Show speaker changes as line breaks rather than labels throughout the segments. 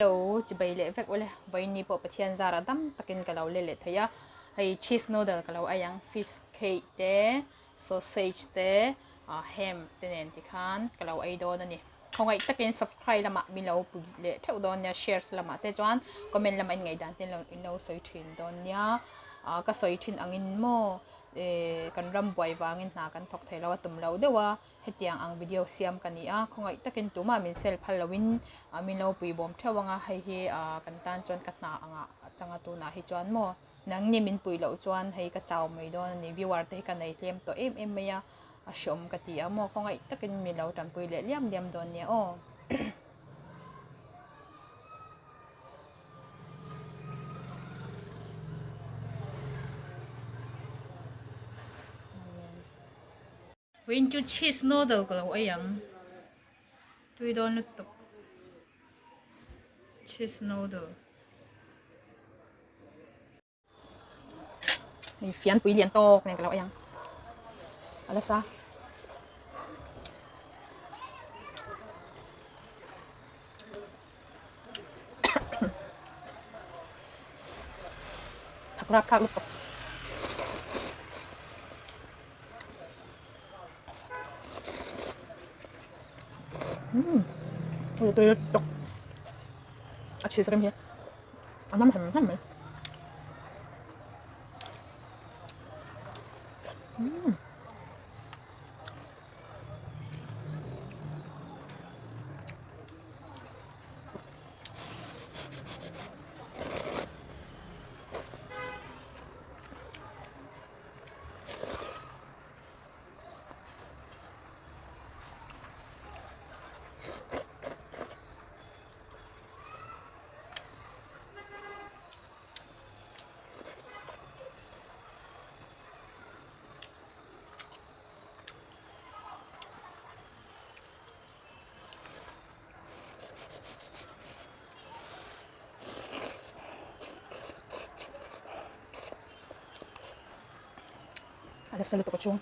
Hello, chị bay lệ vek ole bay ni po pathian zara dam takin kalau le le thaya hay cheese noodle kalau ayang fish cake te sausage te ham te nen ti khan kalau ai do na ni khongai takin subscribe lama mi lo pu le theu don ya share lama te chuan comment lama ngai dan ten lo in lo soi thin don nya ka soi thin angin mo kan ram boy wangin na kan thok thela tum lo dewa hetiang ang video siam kania khongai takin tuma min sel phalawin min lo pui bom thewanga hei hi kan tan chon katna anga changa tu na hi chuan mo nang ni min pui lo chuan hei ka chaw mai don ni viewer te ka nei tlem to em meya a shom ka ti amo khongai takin min lo tan pui le liam liam don nia o When you cheese noodle ko ayang tui don to cheese noodle ni fian pui lian tok ne kalau ayang alasa thakrak thak lu tôi đọc cheese cái gì năm hầm hầm ada selalu tu kacung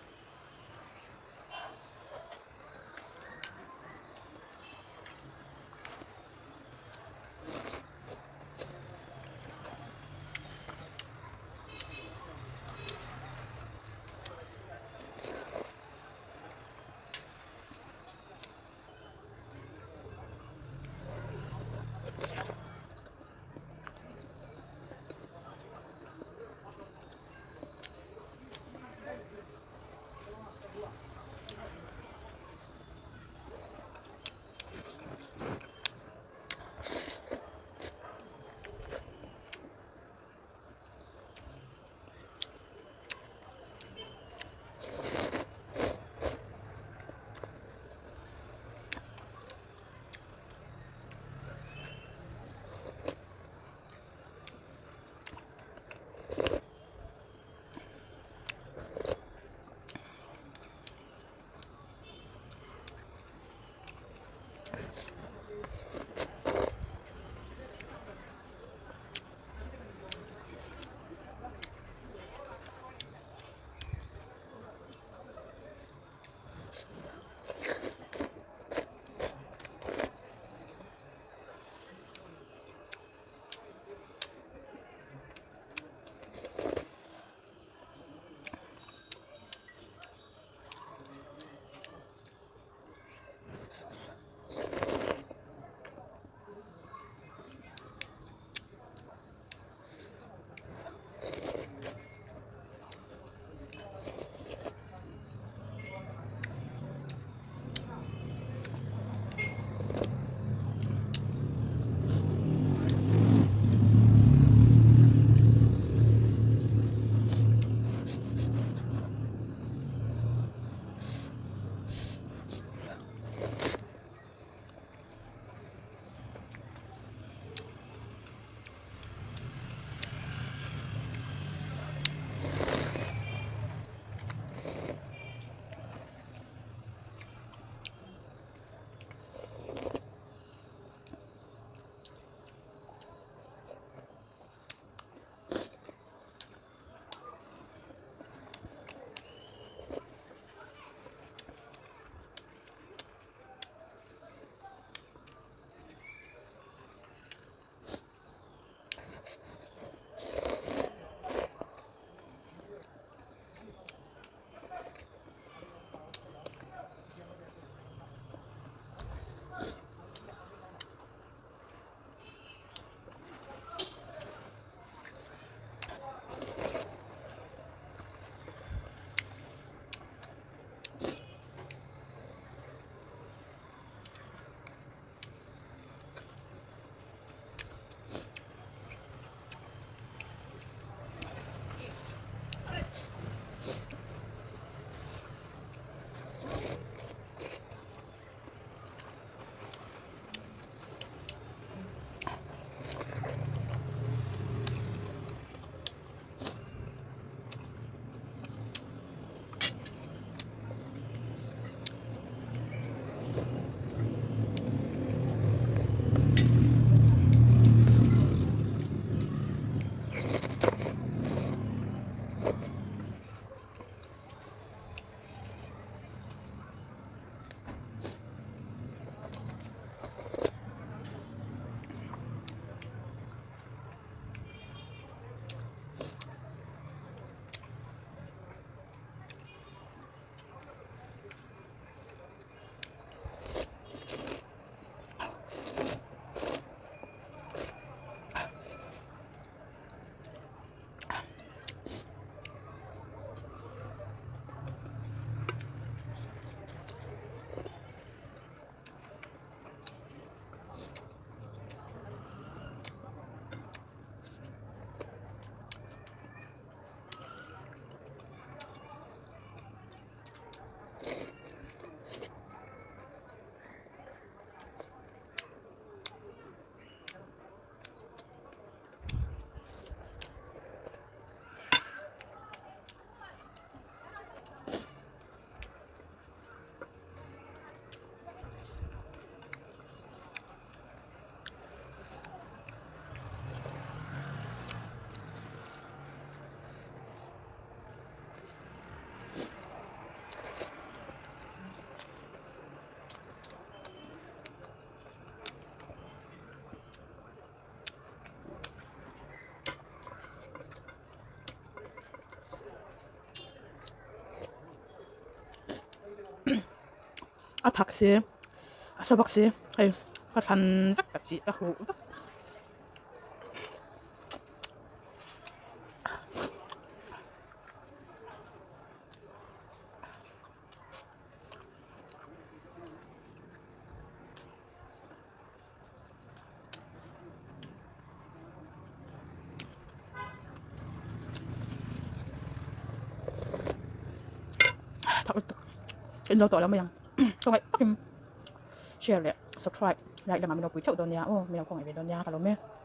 à thắc xe à sao bác xe hay phát hành vắt cả chị cả hũ vắt thắc được cái đó tội lắm mày không phải share lại subscribe lại là mà mình đâu quý thậu đồ nhà ô mình đâu không phải về đồ nhà cả lắm mẹ